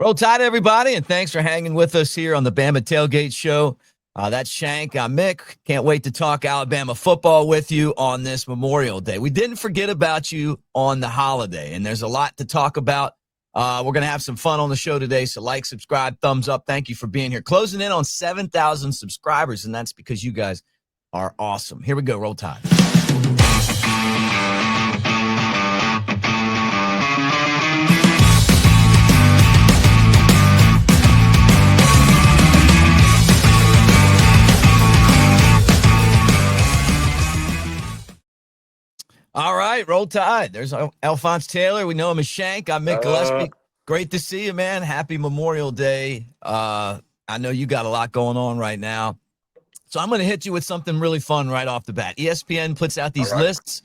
Roll Tide, everybody, and thanks for hanging with us here on the Bama Tailgate Show. That's Shank. I'm Mick. Can't wait to talk Alabama football with you on this Memorial Day. We didn't forget about you on the holiday, and there's a lot to talk about. We're going to have some fun on the show today, so like, subscribe, thumbs up. Thank you for being here. Closing in on 7,000 subscribers, and that's because you guys are awesome. Here we go. Roll Tide. All right, Roll Tide. There's Alphonse Taylor. We know him as Shank. I'm Mick Gillespie. Great to see you, man. Happy Memorial Day. I know you got a lot going on right now. So I'm going to hit you with something really fun right off the bat. ESPN puts out these lists.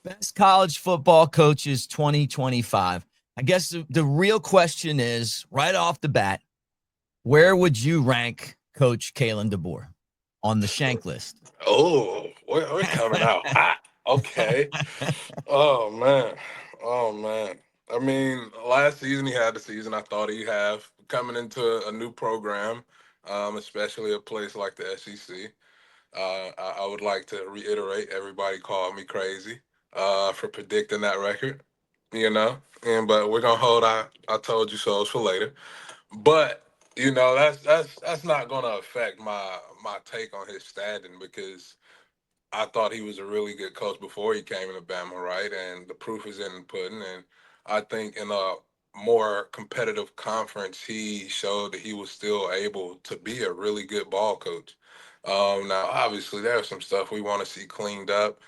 Best college football coaches 2025. I guess the real question is, right off the bat, where would you rank Coach Kalen DeBoer on the Shank list? Oh, we're coming out hot. Okay. Oh man. I mean, last season he had the season I thought he'd have coming into a new program, especially a place like the SEC. I would like to reiterate, everybody called me crazy for predicting that record, but we're gonna hold I told you so's for later. But that's not gonna affect my take on his standing because I thought he was a really good coach before he came into Bama, right? And the proof is in the pudding. And I think in a more competitive conference, he showed that he was still able to be a really good ball coach. Now, obviously, there's some stuff we want to see cleaned up,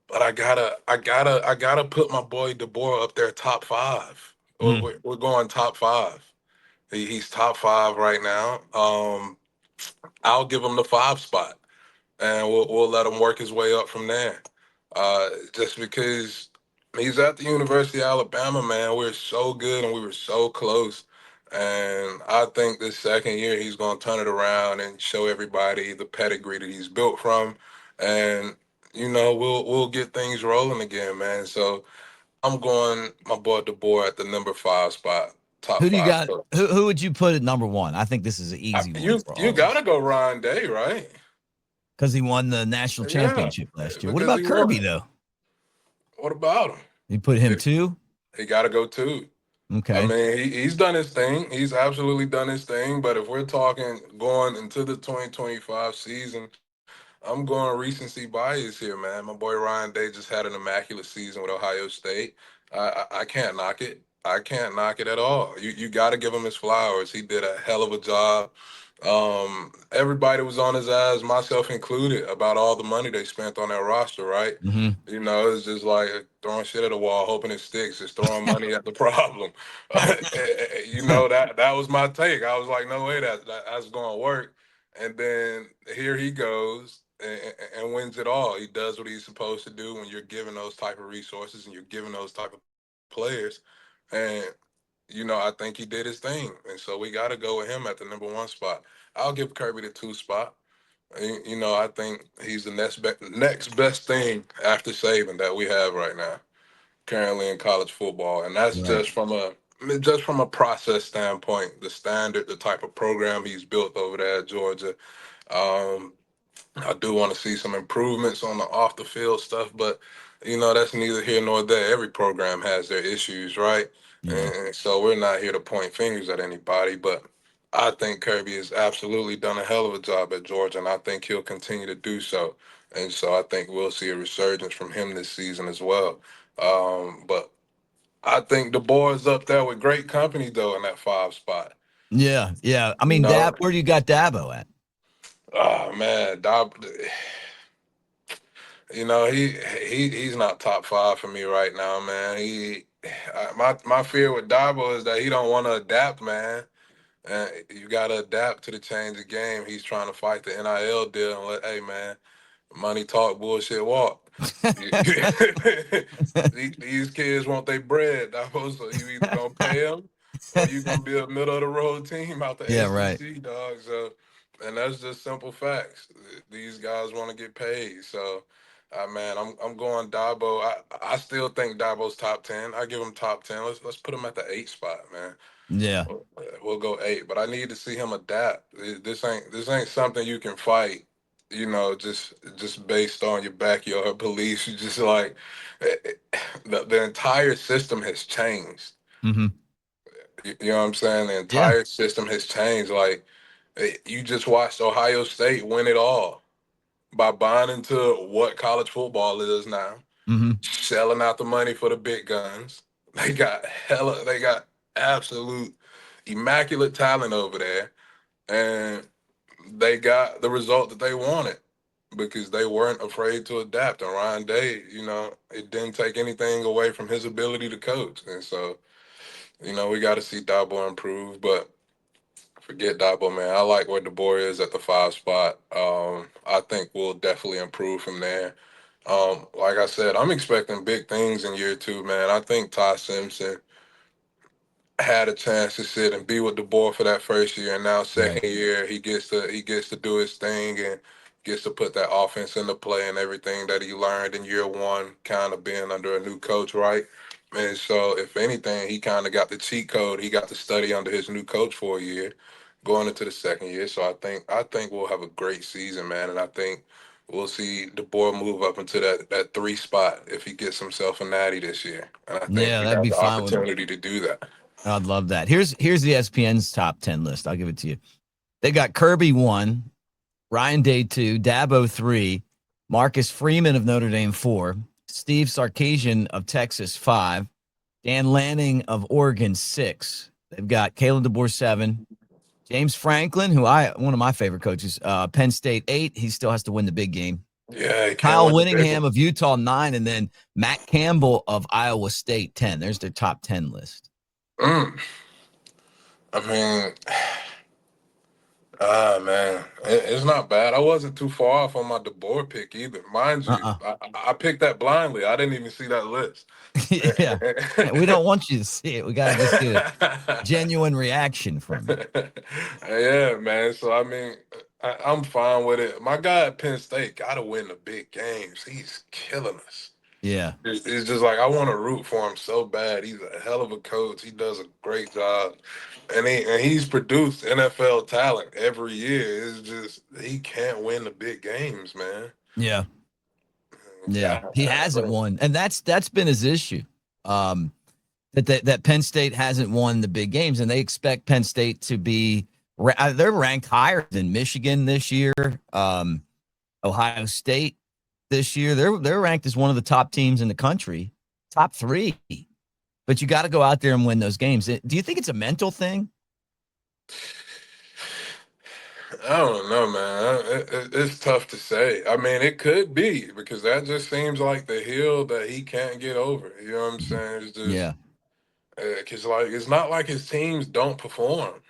but I gotta put my boy DeBoer up there, top five. We're going top five. He's top five right now. I'll give him the five spot and we'll let him work his way up from there. Just because he's at the University of Alabama, man, we're so good and we were so close. And I think this second year he's going to turn it around and show everybody the pedigree that he's built from, and we'll get things rolling again, man. So I'm going my boy DeBoer at the number five spot, top Who do you five. got? Who would you put at number one? I think this is an easy one for You all of us gotta go Ryan Day, right? because he won the national Yeah, championship last year. What because about he won. Kirby though? What about him? You put him If too? he got to go too. I Okay. mean, he's done his thing. He's absolutely done his thing. But if we're talking going into the 2025 season, I'm going recency bias here, man. My boy Ryan Day just had an immaculate season with Ohio State. I can't knock it. I can't knock it at all. You got to give him his flowers. He did a hell of a job. Everybody was on his ass, myself included, about all the money they spent on their roster, right? Mm-hmm. It's just like throwing shit at a wall, hoping it sticks. Just throwing money at the problem. That was my take. I was like, no way, that's going to work. And then here he goes and wins it all. He does what he's supposed to do when you're given those type of resources and you're given those type of players. And I think he did his thing, and so we got to go with him at the number one spot. I'll give Kirby the two spot. I think he's the next best thing after Saban that we have right now, currently in college football, and that's Right. just from a process standpoint, the standard, the type of program he's built over there at Georgia. Um, I do want to see some improvements on the off the field stuff, but that's neither here nor there. Every program has their issues, right? Yeah. And so we're not here to point fingers at anybody, but I think Kirby has absolutely done a hell of a job at Georgia, and I think he'll continue to do so. And so I think we'll see a resurgence from him this season as well. But I think DeBoer's up there with great company though in that five spot. Yeah. Yeah. I You mean, know, where do you got Dabo at? oh man, he's not top five for me right now, man. My fear with Dabo is that he don't want to adapt, man. You got to adapt to the change of game. He's trying to fight the NIL deal and hey man, money talk, bullshit walk. These kids want their bread, dog. So you either gonna pay them or you gonna be a middle of the road team out the Yeah. Right. SEC, dog. So, and that's just simple facts. These guys want to get paid. So, man, I'm going Dabo. I still think Dabo's top 10. I give him top 10. Let's put him at the 8 spot, man. Yeah. We'll go 8, but I need to see him adapt. This ain't something you can fight. Just based on your backyard beliefs. You just like the entire system has changed. Hmm. You know what I'm saying? The Yeah. entire system has changed. Like you just watched Ohio State win it all by buying into what college football is now, Hmm. selling out the money for the big guns. They got absolute immaculate talent over there, and they got the result that they wanted because they weren't afraid to adapt. And Ryan Day, it didn't take anything away from his ability to coach. And so, we got to see Dabo improve, but forget Dabo, man. I like where DeBoer is at the 5 spot. I think we'll definitely improve from there. Like I said, I'm expecting big things in year 2, man. I think Ty Simpson had a chance to sit and be with DeBoer for that first year, and now Right. second year he gets to do his thing and gets to put that offense into play and everything that he learned in year 1, kind of being under a new coach, right? And so, if anything, he kind of got the cheat code. He got to study under his new coach for a year, going into the second year. So I think we'll have a great season, man, and I think we'll see DeBoer move up into that 3 spot if he gets himself a natty this year. And I think Yeah, we that'd have be the fine with me. opportunity to do that. I'd love that. Here's the ESPN's top 10 list. I'll give it to you. They got Kirby 1, Ryan Day 2, Dabo 3, Marcus Freeman of Notre Dame 4, Steve Sarkisian of Texas 5, Dan Lanning of Oregon 6. They've got Kalen DeBoer 7, James Franklin, one of my favorite coaches, Penn State 8. He still has to win the big game. Yeah, he can't Kyle win the big Whittingham one. of Utah 9, and then Matt Campbell of Iowa State 10. There's their top 10 list. Mm. I mean, man, it's not bad. I wasn't too far off on my DeBoer pick either. Mind you, Uh-uh. I picked that blindly. I didn't even see that list. Yeah. We don't want you to see it. We got to just get a genuine reaction from you. Yeah, man. So I mean, I'm fine with it. My guy at Penn State got to win the big games. He's killing us. Yeah. It's just like I want to root for him so bad. He's a hell of a coach. He does a great job, and he's produced NFL talent every year. It's just he can't win the big games, man. Yeah. Yeah. God, He hasn't won. And that's been his issue. Um, that Penn State hasn't won the big games, and they expect Penn State to be they're ranked higher than Michigan this year, Ohio State this year. They're ranked as one of the top teams in the country, top 3. But you got to go out there and win those games. Do you think it's a mental thing? I don't know, man. It's tough to say. I mean, it could be because that just seems like the hill that he can't get over. You know what I'm Mhm. saying? It's just Yeah. because like it's not like his teams don't perform.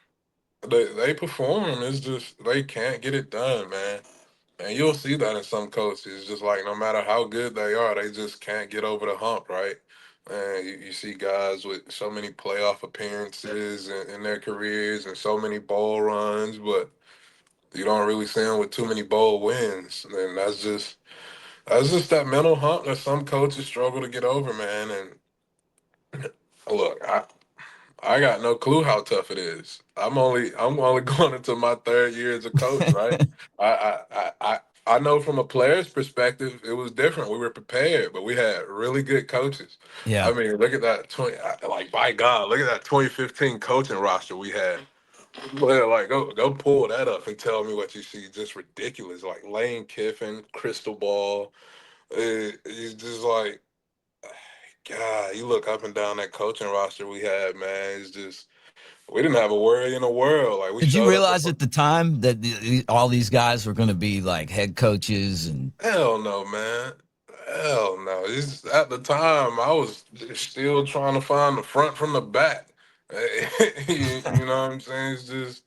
They perform. It's just they can't get it done, man. And you'll see that in some coaches. Just like no matter how good they are, they just can't get over the hump, right? And you see guys with so many playoff appearances in their careers and so many bowl runs, but you don't really see them with too many bowl wins. And that's just that mental hump that some coaches struggle to get over, man. And look, I got no clue how tough it is. I'm only going into my third year as a coach, right? I know from a player's perspective, it was different. We were prepared, but we had really good coaches. I Yeah. mean, look at that like by God, look at that 2015 coaching roster we had. Well, like go pull that up and tell me what you see. Just ridiculous. Like Lane Kiffin, Crystal Ball. It's just like God. You look up and down that coaching roster we had, man. It's just we didn't have a worry in the world. Like we Did you showed up. realize at the time that all these guys were going to be like head coaches and Hell no, man. Hell no. At the time, I was still trying to find the front from the back. You know what I'm saying? It's just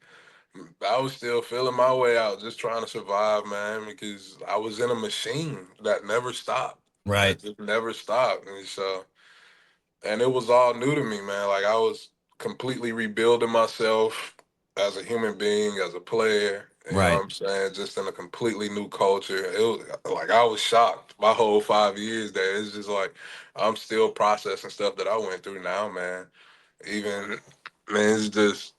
I was still feeling my way out, just trying to survive, man, because I was in a machine that never stopped. right? That just never stopped. And it was all new to me, man. Like I was completely rebuilding myself as a human being, as a player. You know what Right. I'm saying? Just in a completely new culture. It was like I was shocked my whole 5 years there. It's just like I'm still processing stuff that I went through now, man. Even Man, it's just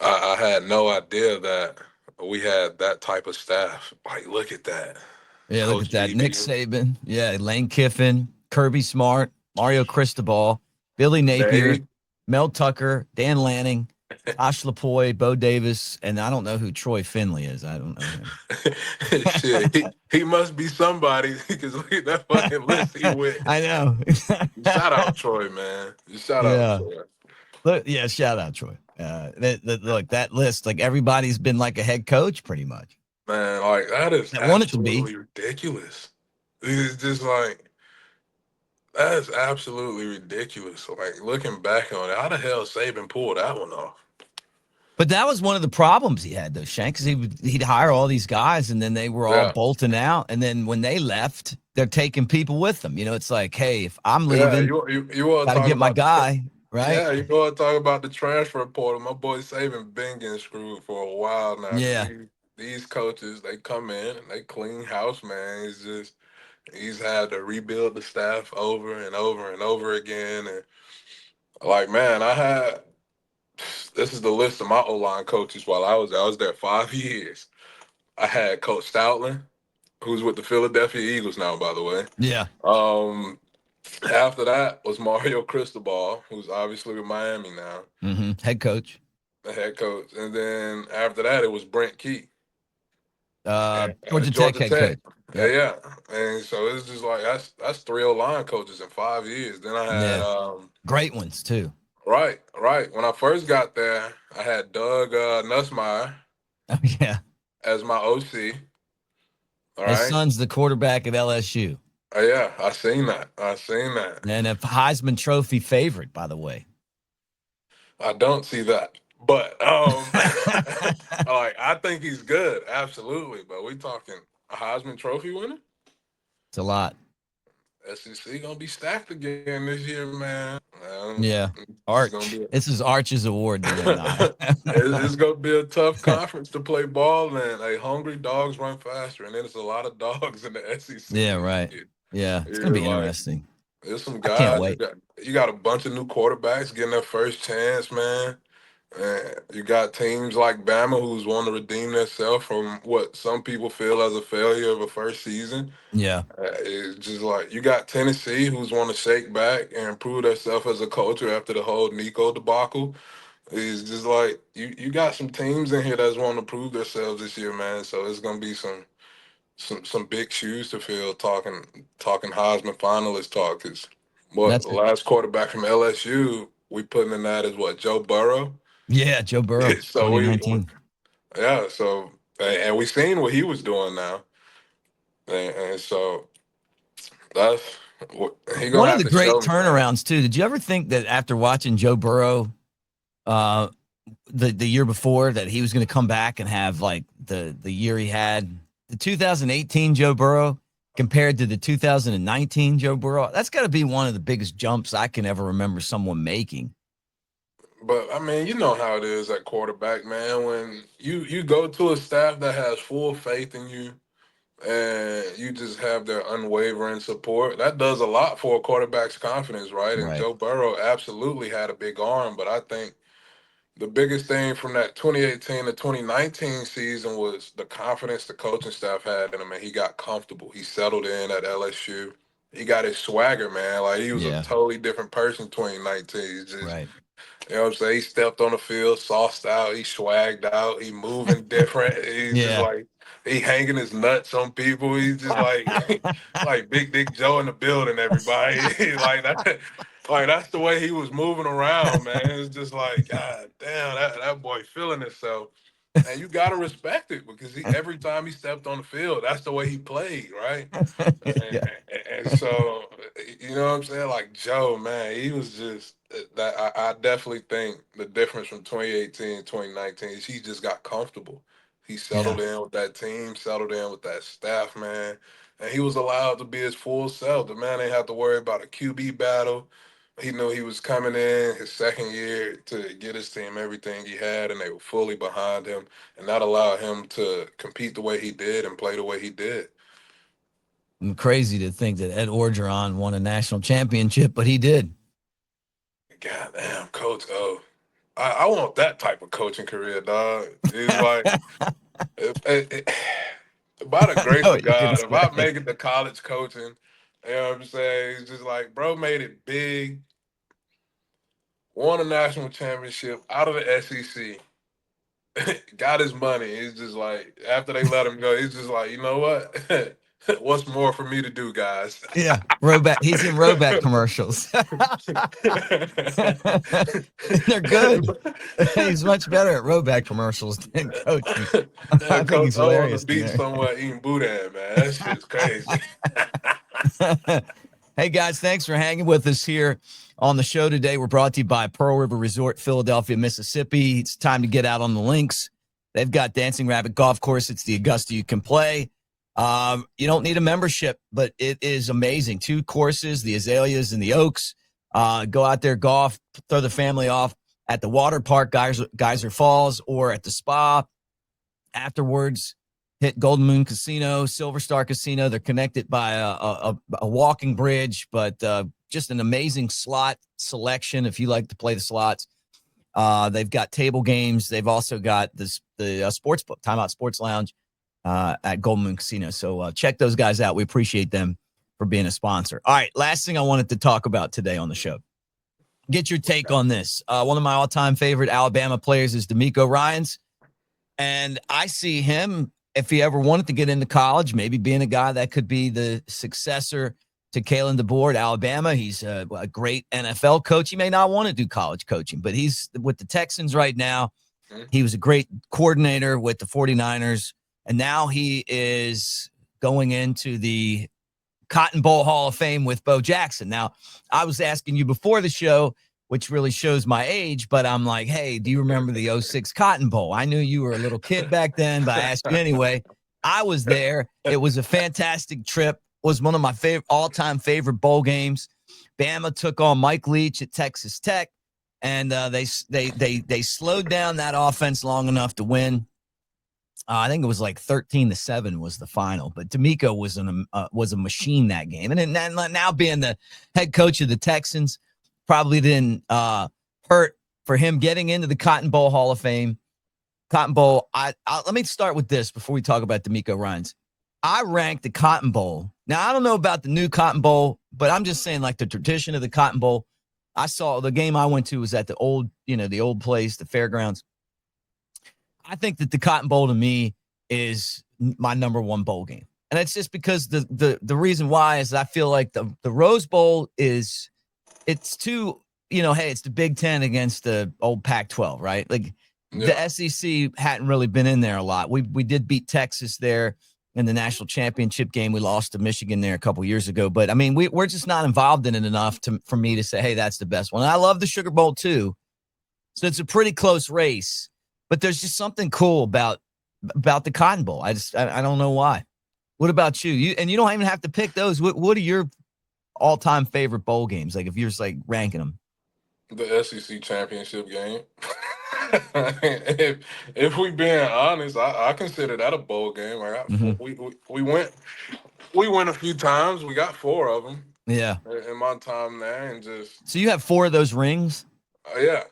I had no idea that we had that type of staff. Like, look at that, Yeah, look at Coach that. Nick BB. Saban. Yeah, Lane Kiffin, Kirby Smart, Mario Cristobal, Billy Napier, They Mel Tucker, Dan Lanning, Tosh Lapoy, Bo Davis, and I don't know who Troy Finley is. I don't know him. shit, he must be somebody because look at that fucking list he with. I know. Shout out Troy, man. Shout out Yeah. Troy. Look, yeah, shout out Troy. Look, that list, like everybody's been like a head coach pretty much Man, like that is that wanted to be. absolutely ridiculous. It's just like that is absolutely ridiculous. Like looking back on it, how the hell Saban pulled that one off? But that was one of the problems he had, though, Shank, because he'd hire all these guys, and then they were all Yeah, bolting out, and then when they left, they're taking people with them. You know, it's like, hey, if I'm yeah. leaving, You want to got to talk get my about guy, right? yeah, you want to talk about the transfer portal. My boy Saban been getting screwed for a while now because Yeah, these coaches they come in and they clean house, man. It's just he's had to rebuild the staff over and over and over again, and like man, I had this is the list of my O line coaches while I was there 5 years. I had Coach Stoutland, who's with the Philadelphia Eagles now, by the way. yeah. Um, After that was Mario Cristobal, who's obviously with Miami now, Head coach, the head coach. And then after that, it was Brent Key at Georgia Tech Georgia head Tech. coach. Yep. Yeah. And so it's just like that's three O line coaches in 5 years. Then I had Yeah, great ones too. right. When I first got there, I had Doug Nussmeier Oh, yeah, as my OC. All his right. son's the quarterback at LSU, Yeah, I seen that. I seen that. and a Heisman Trophy favorite, by the way. I don't see that. But like I think he's good, absolutely. But we talking a Heisman Trophy winner? It's a lot. SEC gonna be stacked again this year, man. Yeah, It's gonna Arch. be This is Arch's award. Nah. it's gonna be a tough conference to play ball in. Like hungry dogs run faster, and there's a lot of dogs in the SEC Yeah, this right. year. Yeah, it's gonna You're be like interesting. there's some I can't guys wait. you got a bunch of new quarterbacks getting their first chance, man. And you got teams like Bama who's want to redeem themselves from what some people feel as a failure of a first season. Yeah, It's just like you got Tennessee who's want to shake back and improve themselves as a culture after the whole Nico debacle. It's just like you got some teams in here that's want to prove themselves this year, man. So it's gonna be some big shoes to fill. Talking Heisman finalist talk. 'Cause what that's the it. last quarterback from LSU we putting in that is what Joe Burrow. Yeah, Joe Burrow, So we 2019. yeah. So and we seen what he was doing now, and so that's what he One gonna of have the to great show me, man. turnarounds too. Did you ever think that after watching Joe Burrow, uh, the year before, that he was going to come back and have like the year he had, the 2018 Joe Burrow compared to the 2019 Joe Burrow? That's got to be one of the biggest jumps I can ever remember someone making. But I mean, you know how it is at quarterback, man. When you go to a staff that has full faith in you and you just have their unwavering support, that does a lot for a quarterback's confidence, right? And Right. Joe Burrow absolutely had a big arm, but I think the biggest thing from that 2018 to 2019 season was the confidence the coaching staff had in him, and he got comfortable. He settled in at LSU. He got his swagger, man. Like he was a Yeah. totally different person 2019. He's just Right. you know what I'm saying? He stepped on the field, sauced out, he swagged out, he moving different. He's just Yeah. like he hanging his nuts on people. He's just like like Big Dick Joe in the building, everybody. Like that's the way he was moving around, man. It's just like, God damn, that boy feeling himself. And you gotta respect it because every time he stepped on the field, that's the way he played, right? And, Yeah. and so, you know what I'm saying? Like Joe, man, he was just that. I definitely think the difference from 2018 and 2019 is he just got comfortable. He Yeah. settled in with that team, settled in with that staff, man, and he was allowed to be his full self. The man ain't have to worry about a QB battle. He knew he was coming in his second year to get his team everything he had, and they were fully behind him, and that allowed him to compete the way he did and play the way he did. And crazy to think that Ed Orgeron won a national championship, but he did. goddamn, Coach O. I want that type of coaching career, dog. It's like, by the I grace know of what you're gonna God, if I say. make it to college coaching, you know what I'm saying? It's just like, bro made it big, won a national championship out of the SEC, got his money. It's just like, after they let him go, he's just like, you know what? What's more for me to do, guys? Yeah, Roback. He's in Roback commercials. They're good. He's much better at Roback commercials than coaching. I think Coach he's O on the hilarious in beach there. somewhere eating boudin, man. That shit's crazy. Hey guys, thanks for hanging with us here on the show today. We're brought to you by Pearl River Resort, Philadelphia, Mississippi. It's time to get out on the links. They've got Dancing Rabbit Golf Course. It's the Augusta you can play. You don't need a membership, but it is amazing. 2 courses, the Azaleas and the Oaks. Go out there, golf, throw the family off at the water park, Geyser Falls, or at the spa. Afterwards, hit Golden Moon Casino, Silver Star Casino. They're connected by a walking bridge, but just an amazing slot selection if you like to play the slots. They've got table games. They've also got the sports book, Timeout Sports Lounge at Golden Moon Casino. So check those guys out. We appreciate them for being a sponsor. All right, last thing I wanted to talk about today on the show. Get your take on this. One of my all-time favorite Alabama players is DeMeco Ryans. And I see him, if he ever wanted to get into college, maybe being a guy that could be the successor to Kalen DeBoer at Alabama. He's a great NFL coach. He may not want to do college coaching, but he's with the Texans right now. He was a great coordinator with the 49ers, and now he is going into the Cotton Bowl Hall of Fame with Bo Jackson. Now, I was asking you before the show, which really shows my age, but I'm like, hey, do you remember the 06 Cotton Bowl? I knew you were a little kid back then, but I asked you anyway. I was there. It was a fantastic trip. It was one of my all-time favorite bowl games. Bama took on Mike Leach at Texas Tech, and they slowed down that offense long enough to win. I think it was like 13-7 was the final, but DeMeco was a machine that game. And then now being the head coach of the Texans, probably didn't hurt for him getting into the Cotton Bowl Hall of Fame. Cotton Bowl, let me start with this before we talk about DeMeco Ryans. I ranked the Cotton Bowl. Now, I don't know about the new Cotton Bowl, but I'm just saying like the tradition of the Cotton Bowl. I saw the game I went to was at the old place, the fairgrounds. I think that the Cotton Bowl to me is my number one bowl game. And it's just because the reason why is I feel like the Rose Bowl it's too, hey, it's the Big Ten against the old Pac-12, right? Like the SEC hadn't really been in there a lot. We did beat Texas there in the national championship game. We lost to Michigan there a couple years ago. But, I mean, we're just not involved in it enough for me to say, hey, that's the best one. And I love the Sugar Bowl too. So it's a pretty close race. But there's just something cool about the Cotton Bowl. I don't know why. What about you? And you don't even have to pick those. What are your all-time favorite bowl games? Like if you're just like ranking them. The SEC championship game. if we being honest, I consider that a bowl game. We went a few times. We got 4 of them. Yeah. In my time there, and just so you have 4 of those rings. Yeah.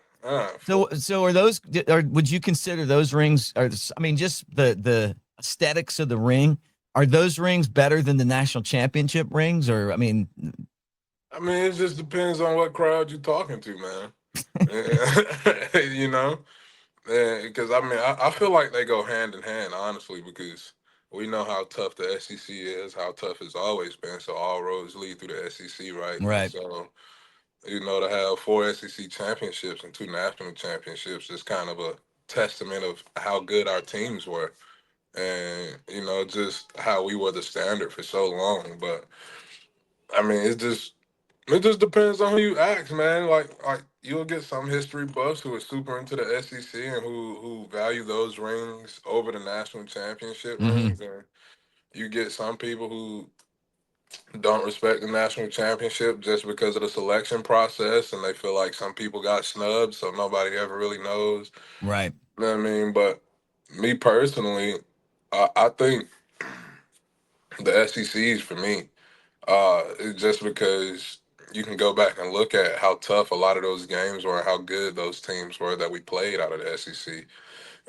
So are those? Or would you consider those rings? Just the aesthetics of the ring. Are those rings better than the national championship rings? Or it just depends on what crowd you're talking to, man. Because I feel like they go hand in hand, honestly, because we know how tough the SEC is, how tough it's always been. So all roads lead through the SEC, right? Right. So, to have 4 SEC championships and 2 national championships is kind of a testament of how good our teams were, and just how we were the standard for so long. But it just depends on who you ask, man. Like you'll get some history buffs who are super into the SEC and who value those rings over the national championship rings, and you get some people who don't respect the national championship just because of the selection process, and they feel like some people got snubbed, so nobody ever really knows. Right. You know what I mean? But me personally, I think the SECs for me, just because you can go back and look at how tough a lot of those games were, how good those teams were that we played out of the SEC.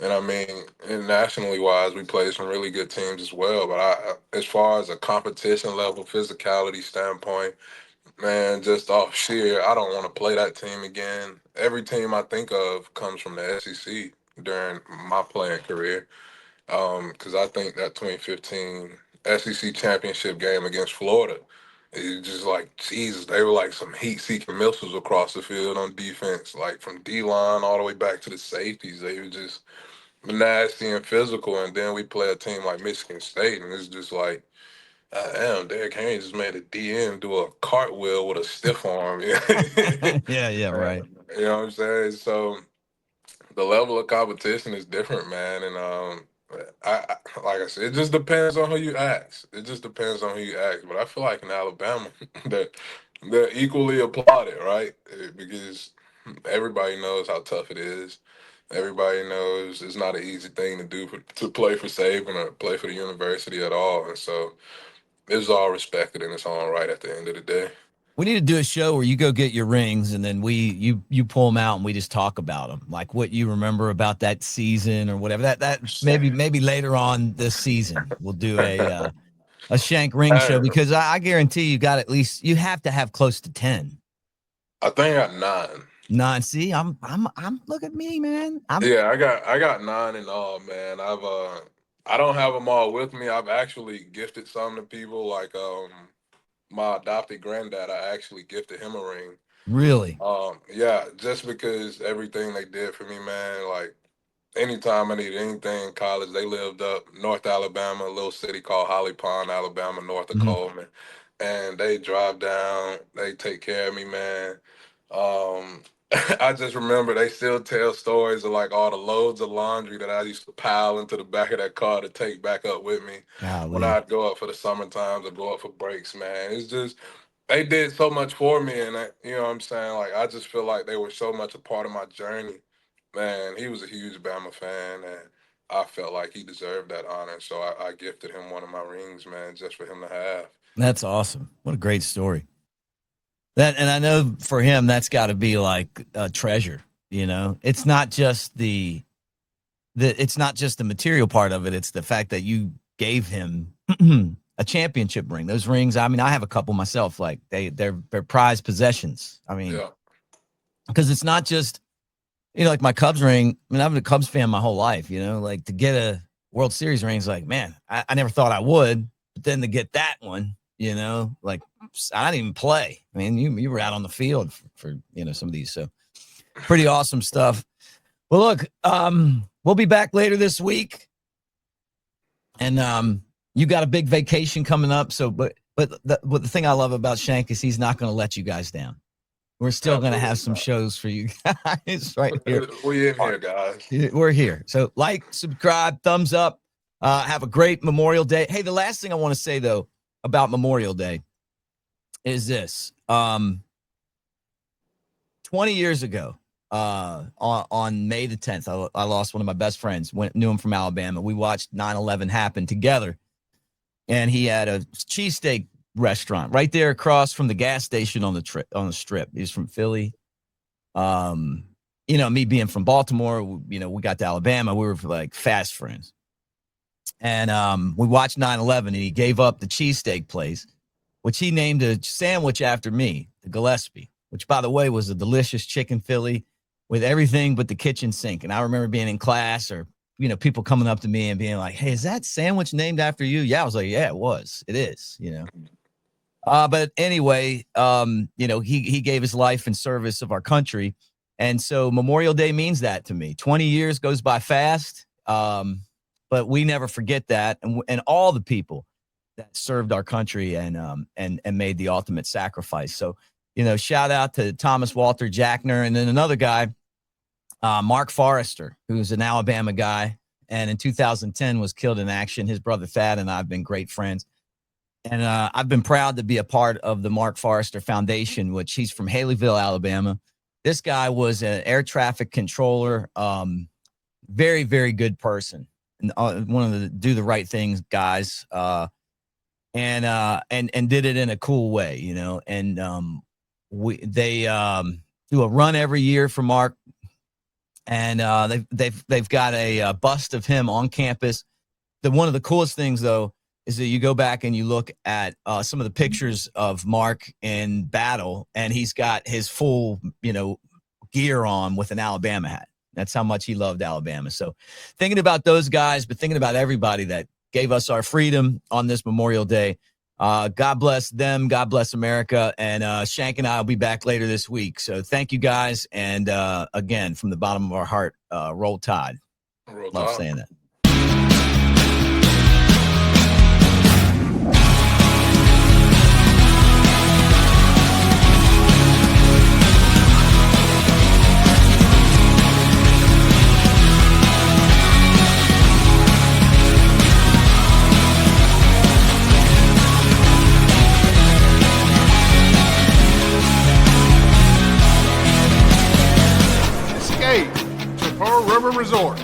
And I mean, and nationally wise, we played some really good teams as well. But as far as a competition level, physicality standpoint, man, just off sheer, I don't want to play that team again. Every team I think of comes from the SEC during my playing career. Because I think that 2015 SEC championship game against Florida, it's just like Jesus. They were like some heat-seeking missiles across the field on defense, like from D line all the way back to the safeties. They were just nasty and physical. And then we play a team like Michigan State, and it's just like, damn, Derrick Henry just made a DN do a cartwheel with a stiff arm. You Yeah, yeah, right. know what I'm saying? So the level of competition is different, man. And like I said, it just depends on who you ask. It just depends on who you ask. But I feel like in Alabama, that they're equally applauded, right? Because everybody knows how tough it is. Everybody knows it's not an easy thing to do to play for Saban or play for the university at all. And so it's all respected in its own right at the end of the day. We need to do a show where you go get your rings and then you pull them out and we just talk about them, like what you remember about that season or whatever. That maybe later on this season we'll do a Shank ring show, because I guarantee you got at least, you have to have close to 10. I think I got 9. 9. See, I'm look at me, man. Yeah, I got 9 in all, man. I don't have them all with me. I've actually gifted some to people, like my adopted granddad. I actually gifted him a ring. Really? Yeah, just because everything they did for me, man. Like anytime I needed anything in college, they lived up North Alabama, a little city called Holly Pond, Alabama, north of Mm-hmm. Coleman. And they drive down, they take care of me, man. Um, I just remember they still tell stories of like all the loads of laundry that I used to pile into the back of that car to take back up with me when Golly. I'd go up for the summer times or go up for breaks, man. It's just they did so much for me, and you know what I'm saying? Like I just feel like they were so much a part of my journey. Man, he was a huge Bama fan, and I felt like he deserved that honor. So I gifted him one of my rings, man, just for him to have. That's awesome. What a great story. That, and I know for him, that's got to be like a treasure. You know, it's not just it's not just the material part of it. It's the fact that you gave him a championship ring. Those rings, I mean, I have a couple myself. Like they're prized possessions. I mean, Yeah. because it's not just, you know, like my Cubs ring. I mean, I've been a Cubs fan my whole life. You know, like to get a World Series ring is like, man, I never thought I would, but then to get that one, you know, like I didn't even play. I mean, you were out on the field for you know some of these, so pretty awesome stuff. Well, look, we'll be back later this week, and you got a big vacation coming up. So, but the thing I love about Shank is he's not going to let you guys down. We're still going to have some shows for you guys right here. We in here, guys. We're here. So, like, subscribe, thumbs up. Have a great Memorial Day. Hey, the last thing I want to say though about Memorial Day is this: 20 years ago. On May the 10th, I lost one of my best friends. Knew him from Alabama. We watched 9/11 happen together, and he had a cheesesteak restaurant right there across from the gas station on the strip. He's from Philly. You know, me being from Baltimore, you know, we got to Alabama. We were like fast friends, and we watched 9/11, and he gave up the cheesesteak place, which he named a sandwich after me, the Gillespie, which, by the way, was a delicious chicken Philly with everything but the kitchen sink. And I remember being in class, or, you know, people coming up to me and being like, hey, is that sandwich named after you? Yeah. I was like, yeah, it was. It is, you know. But anyway, you know, he gave his life in service of our country. And so Memorial Day means that to me. 20 years goes by fast, but we never forget that. And all the people that served our country and made the ultimate sacrifice. So, you know, shout out to Thomas Walter Jackner, and then another guy, Mark Forrester, who's an Alabama guy, and in 2010 was killed in action. His brother Thad and I have been great friends. And I've been proud to be a part of the Mark Forrester Foundation, which he's from Haleyville, Alabama. This guy was an air traffic controller, very, very good person, and one of the do the right things guys, and did it in a cool way, you know. And they do a run every year for Mark, and they've got a bust of him on campus. One of the coolest things, though, is that you go back and you look at some of the pictures of Mark in battle, and he's got his full, gear on with an Alabama hat. That's how much he loved Alabama. So thinking about those guys, but thinking about everybody that gave us our freedom on this Memorial Day. God bless them. God bless America. And Shank and I will be back later this week. So thank you guys. And again, from the bottom of our heart, roll Tide. Love saying that. To Pearl River Resort.